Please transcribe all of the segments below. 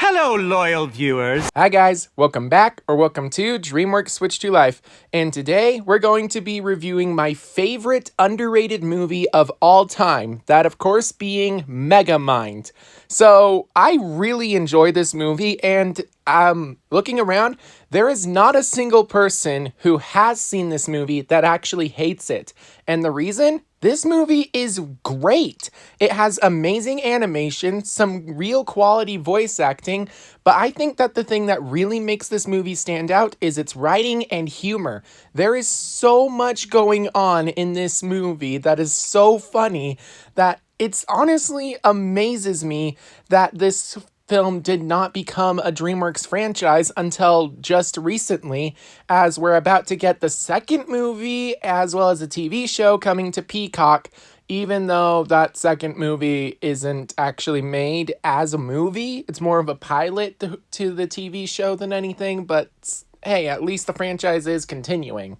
Hello, loyal viewers. Hi guys, welcome back or welcome to Dreamworks Switch to Life. And today we're going to be reviewing my favorite underrated movie of all time. That of course being Megamind. So I really enjoy this movie and looking around, there is not a single person who has seen this movie that actually hates it. And the reason? This movie is great. It has amazing animation, some real quality voice acting, but I think that the thing that really makes this movie stand out is its writing and humor. There is so much going on in this movie that is so funny that it's honestly amazes me that this film did not become a DreamWorks franchise until just recently, as we're about to get the second movie as well as a TV show coming to Peacock, even though that second movie isn't actually made as a movie. It's more of a pilot to the TV show than anything, but hey, at least the franchise is continuing.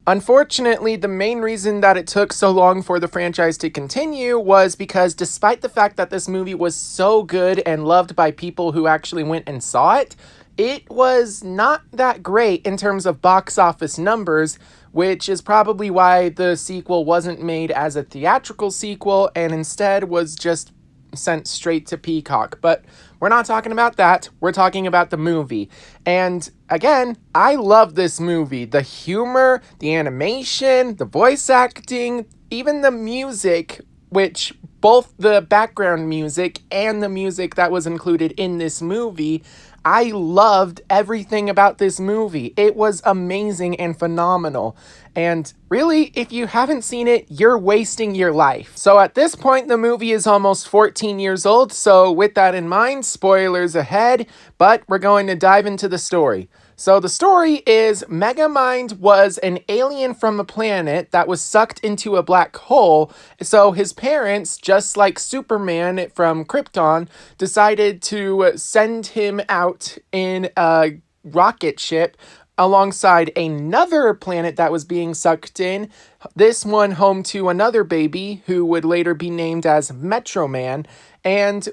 Unfortunately, the main reason that it took so long for the franchise to continue was because despite the fact that this movie was so good and loved by people who actually went and saw it, it was not that great in terms of box office numbers, which is probably why the sequel wasn't made as a theatrical sequel and instead was just sent straight to Peacock. But we're not talking about that. We're talking about the movie. And again, I love this movie. The humor, the animation, the voice acting, even the music, which both the background music and the music that was included in this movie, I loved everything about this movie. It was amazing and phenomenal. And really, if you haven't seen it, you're wasting your life. So at this point, the movie is almost 14 years old. So with that in mind, spoilers ahead, but we're going to dive into the story. So the story is Megamind was an alien from a planet that was sucked into a black hole. So his parents, just like Superman from Krypton, decided to send him out in a rocket ship alongside another planet that was being sucked in, this one home to another baby who would later be named as Metro Man. And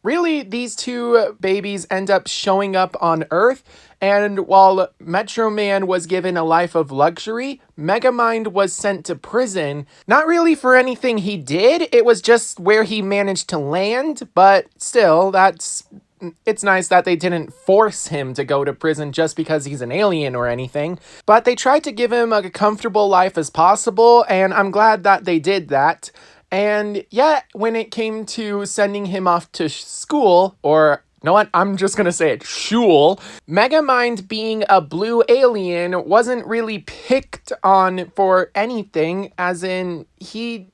really, these two babies end up showing up on Earth, and while Metro Man was given a life of luxury, Megamind was sent to prison. Not really for anything he did, it was just where he managed to land, but still, it's nice that they didn't force him to go to prison just because he's an alien or anything. But they tried to give him a comfortable life as possible, and I'm glad that they did that. And yet, when it came to sending him off to school, or you know what, I'm just gonna say it, shul, Megamind being a blue alien wasn't really picked on for anything, as in he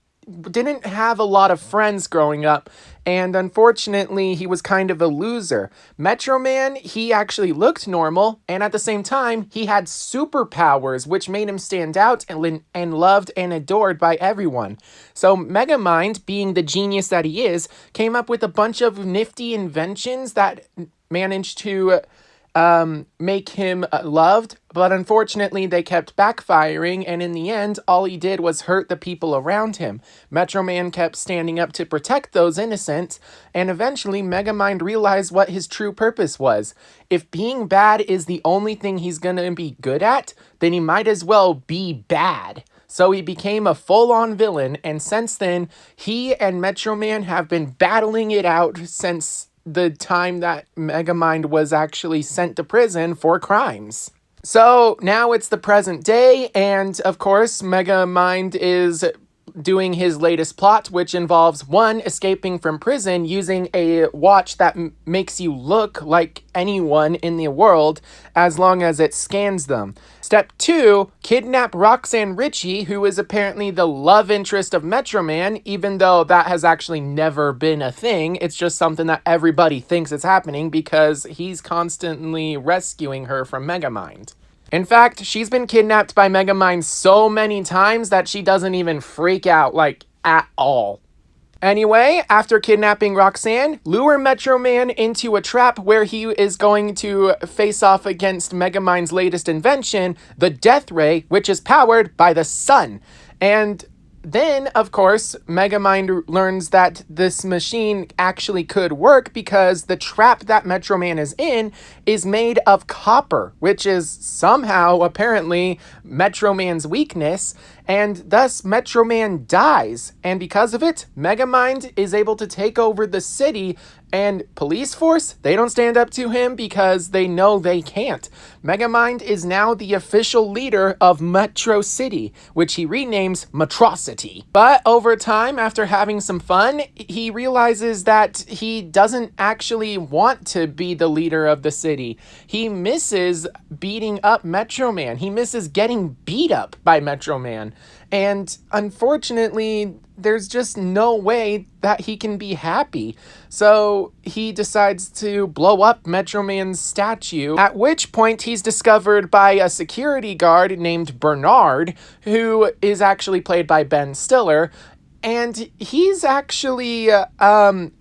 didn't have a lot of friends growing up, and unfortunately, he was kind of a loser. Metro Man, he actually looked normal, and at the same time, he had superpowers, which made him stand out and loved and adored by everyone. So Megamind, being the genius that he is, came up with a bunch of nifty inventions that managed to make him loved, but unfortunately they kept backfiring, and in the end, all he did was hurt the people around him. Metro Man kept standing up to protect those innocent, and eventually Megamind realized what his true purpose was. If being bad is the only thing he's gonna be good at, then he might as well be bad. So he became a full-on villain, and since then, he and Metro Man have been battling it out since the time that Megamind was actually sent to prison for crimes. So now it's the present day, and of course, Megamind is doing his latest plot, which involves 1, escaping from prison using a watch that makes you look like anyone in the world as long as it scans them. Step 2, kidnap Roxanne Ritchie, who is apparently the love interest of Metro Man, even though that has actually never been a thing. It's just something that everybody thinks is happening because he's constantly rescuing her from Megamind. In fact, she's been kidnapped by Megamind so many times that she doesn't even freak out, at all. Anyway, after kidnapping Roxanne, lure Metro Man into a trap where he is going to face off against Megamind's latest invention, the Death Ray, which is powered by the sun. And then, of course, Megamind learns that this machine actually could work because the trap that Metro Man is in is made of copper, which is somehow, apparently, Metro Man's weakness, and thus Metro Man dies. And because of it, Megamind is able to take over the city, and police force, they don't stand up to him because they know they can't. Megamind is now the official leader of Metro City, which he renames Metrocity. But over time, after having some fun, he realizes that he doesn't actually want to be the leader of the city. He misses beating up Metro Man. He misses getting beat up by Metro Man. And unfortunately, there's just no way that he can be happy. So he decides to blow up Metro Man's statue, at which point he's discovered by a security guard named Bernard, who is actually played by Ben Stiller. And he's actually,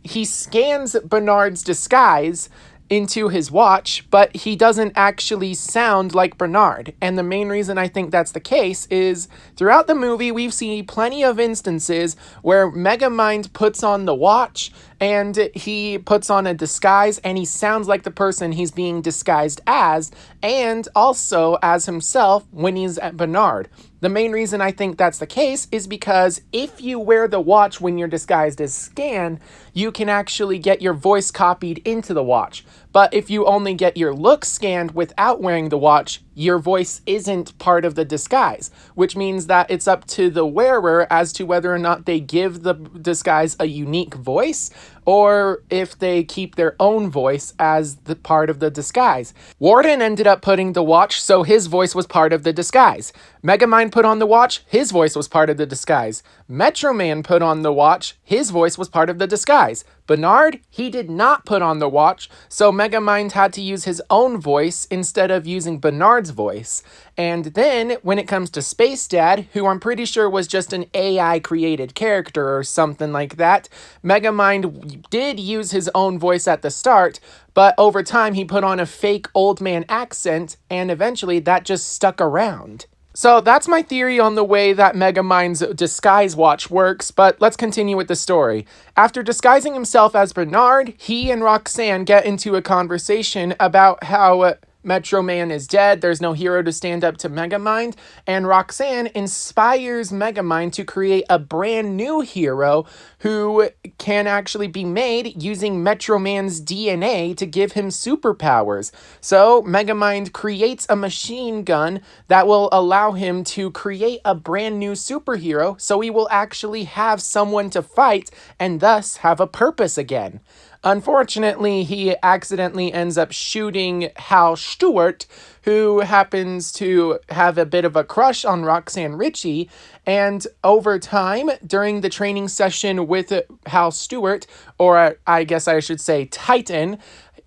he scans Bernard's disguise into his watch, but he doesn't actually sound like Bernard. And the main reason I think that's the case is throughout the movie, we've seen plenty of instances where Megamind puts on the watch and he puts on a disguise and he sounds like the person he's being disguised as, and also as himself when he's at Bernard. The main reason I think that's the case is because if you wear the watch when you're disguised as Scan, you can actually get your voice copied into the watch. But if you only get your look scanned without wearing the watch, your voice isn't part of the disguise, which means that it's up to the wearer as to whether or not they give the disguise a unique voice or if they keep their own voice as the part of the disguise. Warden ended up putting the watch, so his voice was part of the disguise. Megamind put on the watch, his voice was part of the disguise. Metro Man put on the watch, his voice was part of the disguise. Bernard, he did not put on the watch, so Megamind had to use his own voice instead of using Bernard's voice. And then, when it comes to Space Dad, who I'm pretty sure was just an AI-created character or something like that, Megamind did use his own voice at the start, but over time he put on a fake old man accent, and eventually that just stuck around. So that's my theory on the way that Megamind's disguise watch works, but let's continue with the story. After disguising himself as Bernard, he and Roxanne get into a conversation about how Metro Man is dead, there's no hero to stand up to Megamind, and Roxanne inspires Megamind to create a brand new hero who can actually be made using Metro Man's DNA to give him superpowers. So Megamind creates a machine gun that will allow him to create a brand new superhero, so he will actually have someone to fight and thus have a purpose again. Unfortunately, he accidentally ends up shooting Hal Stewart, who happens to have a bit of a crush on Roxanne Ritchie, and over time, during the training session with Hal Stewart, or I guess I should say Titan,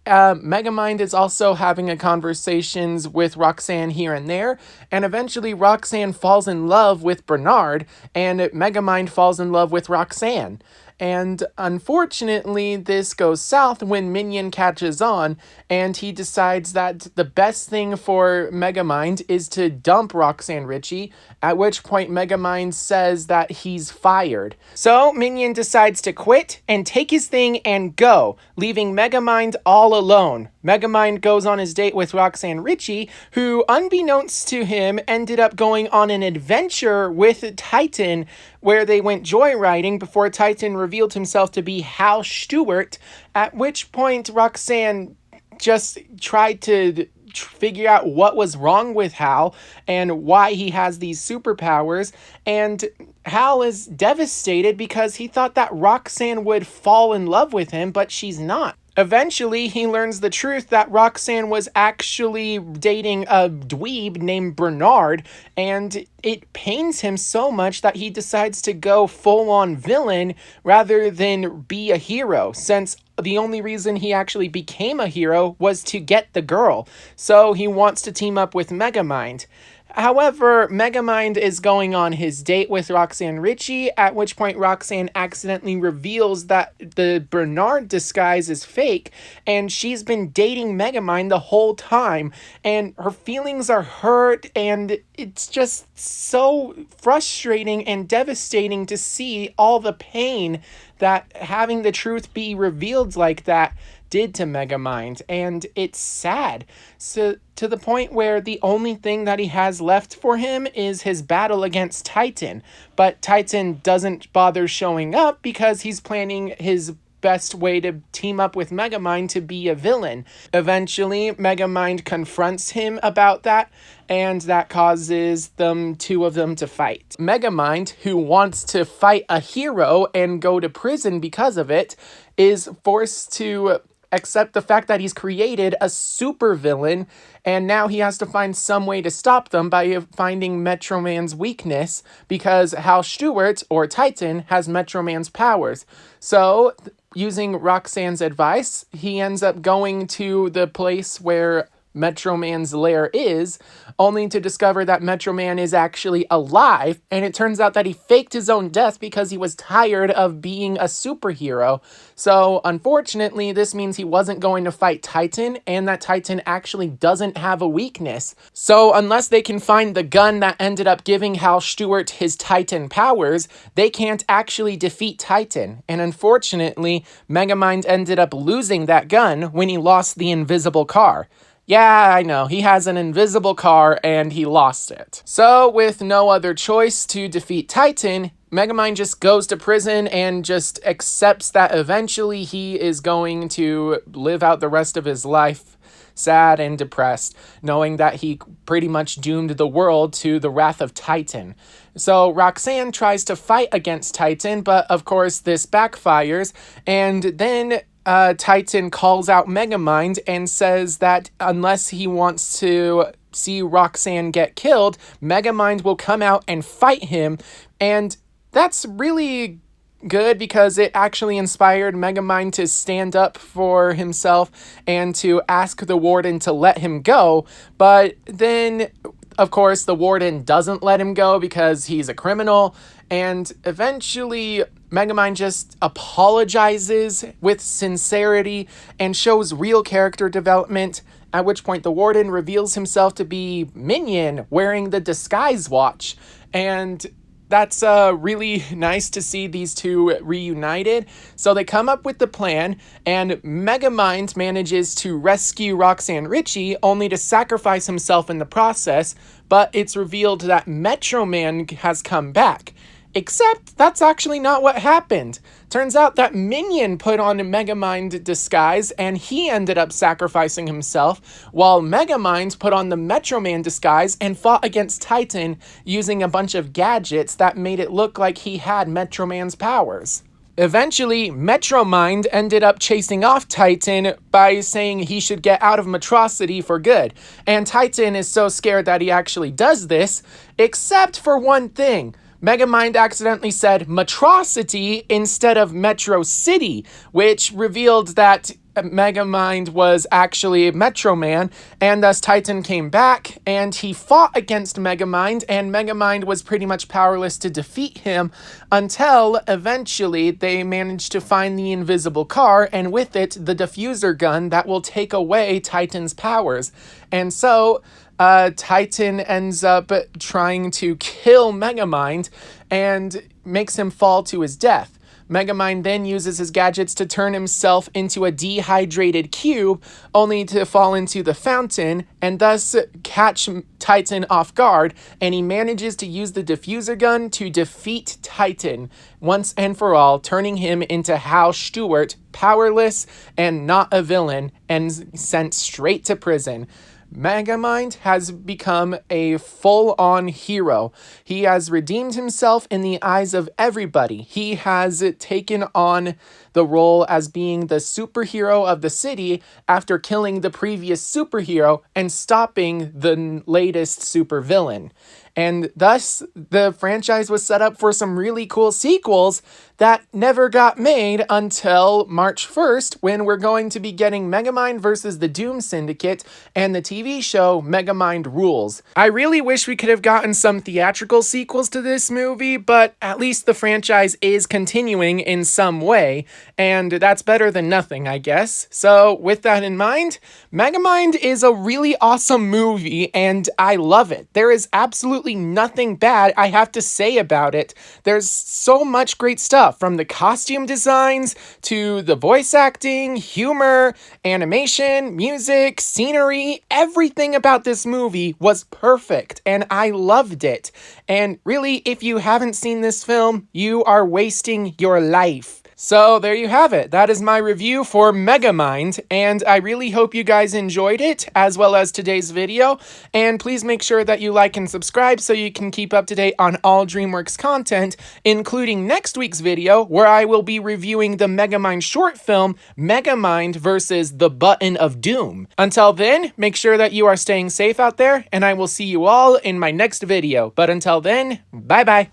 Megamind is also having a conversations with Roxanne here and there, and eventually Roxanne falls in love with Bernard, and Megamind falls in love with Roxanne. And unfortunately, this goes south when Minion catches on, and he decides that the best thing for Megamind is to dump Roxanne Ritchie, at which point Megamind says that he's fired. So Minion decides to quit and take his thing and go, leaving Megamind all alone. Megamind goes on his date with Roxanne Ritchie, who, unbeknownst to him, ended up going on an adventure with Titan, where they went joyriding before Titan revealed himself to be Hal Stewart, at which point Roxanne just tried to figure out what was wrong with Hal and why he has these superpowers, and Hal is devastated because he thought that Roxanne would fall in love with him, but she's not. Eventually, he learns the truth that Roxanne was actually dating a dweeb named Bernard, and it pains him so much that he decides to go full-on villain rather than be a hero, since the only reason he actually became a hero was to get the girl. So he wants to team up with Megamind. However, Megamind is going on his date with Roxanne Ritchie, at which point Roxanne accidentally reveals that the Bernard disguise is fake, and she's been dating Megamind the whole time, and her feelings are hurt, and it's just so frustrating and devastating to see all the pain that having the truth be revealed like that did to Megamind, and it's sad. So to the point where the only thing that he has left for him is his battle against Titan. But Titan doesn't bother showing up because he's planning his best way to team up with Megamind to be a villain. Eventually, Megamind confronts him about that, and that causes two of them to fight. Megamind, who wants to fight a hero and go to prison because of it, is forced to accept the fact that he's created a supervillain, and now he has to find some way to stop them by finding Metro Man's weakness, because Hal Stewart, or Titan, has Metro Man's powers. So, using Roxanne's advice, he ends up going to the place where Metro Man's lair is, only to discover that Metro Man is actually alive, and it turns out that he faked his own death because he was tired of being a superhero. So, unfortunately, this means he wasn't going to fight Titan, and that Titan actually doesn't have a weakness. So, unless they can find the gun that ended up giving Hal Stewart his Titan powers, they can't actually defeat Titan. And unfortunately, Megamind ended up losing that gun when he lost the invisible car. Yeah, I know, he has an invisible car and he lost it. So, with no other choice to defeat Titan, Megamind just goes to prison and just accepts that eventually he is going to live out the rest of his life sad and depressed, knowing that he pretty much doomed the world to the wrath of Titan. So Roxanne tries to fight against Titan, but of course this backfires, and then Titan calls out Megamind and says that unless he wants to see Roxanne get killed, Megamind will come out and fight him, and that's really good because it actually inspired Megamind to stand up for himself and to ask the warden to let him go. But then, of course, the warden doesn't let him go because he's a criminal, and eventually Megamind just apologizes with sincerity and shows real character development, at which point the warden reveals himself to be Minion wearing the disguise watch. And that's really nice to see these two reunited. So they come up with the plan, and Megamind manages to rescue Roxanne Ritchie, only to sacrifice himself in the process, but it's revealed that Metro Man has come back. Except that's actually not what happened. Turns out that Minion put on a Megamind disguise and he ended up sacrificing himself, while Megamind put on the Metro Man disguise and fought against Titan using a bunch of gadgets that made it look like he had Metro Man's powers. Eventually, Metromind ended up chasing off Titan by saying he should get out of Metrocity for good. And Titan is so scared that he actually does this, except for one thing. Megamind accidentally said Metrocity instead of Metro City, which revealed that Megamind was actually Metro Man, and thus Titan came back, and he fought against Megamind, and Megamind was pretty much powerless to defeat him until eventually they managed to find the invisible car, and with it, the diffuser gun that will take away Titan's powers. And so Titan ends up trying to kill Megamind and makes him fall to his death. Megamind then uses his gadgets to turn himself into a dehydrated cube, only to fall into the fountain and thus catch Titan off guard, and he manages to use the diffuser gun to defeat Titan once and for all, turning him into Hal Stewart, powerless and not a villain, and sent straight to prison. Megamind has become a full-on hero. He has redeemed himself in the eyes of everybody. He has taken on the role as being the superhero of the city after killing the previous superhero and stopping the latest supervillain. And thus, the franchise was set up for some really cool sequels that never got made until March 1st, when we're going to be getting Megamind versus the Doom Syndicate and the TV show Megamind Rules. I really wish we could have gotten some theatrical sequels to this movie, but at least the franchise is continuing in some way, and that's better than nothing, I guess. So with that in mind, Megamind is a really awesome movie, and I love it. There is absolutely nothing bad I have to say about it. There's so much great stuff, from the costume designs to the voice acting, humor, animation, music, scenery. Everything about this movie was perfect, and I loved it. And really, if you haven't seen this film, you are wasting your life. So there you have it. That is my review for Megamind, and I really hope you guys enjoyed it, as well as today's video. And please make sure that you like and subscribe so you can keep up to date on all Dreamworks content, including next week's video, where I will be reviewing the Megamind short film, Megamind versus the Button of Doom. Until then, make sure that you are staying safe out there, and I will see you all in my next video. But until then, bye-bye.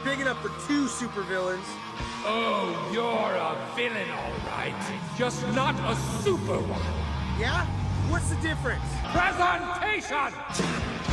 Big enough for 2 supervillains. Oh, you're a villain, all right. Just not a super one. Yeah? What's the difference? Presentation!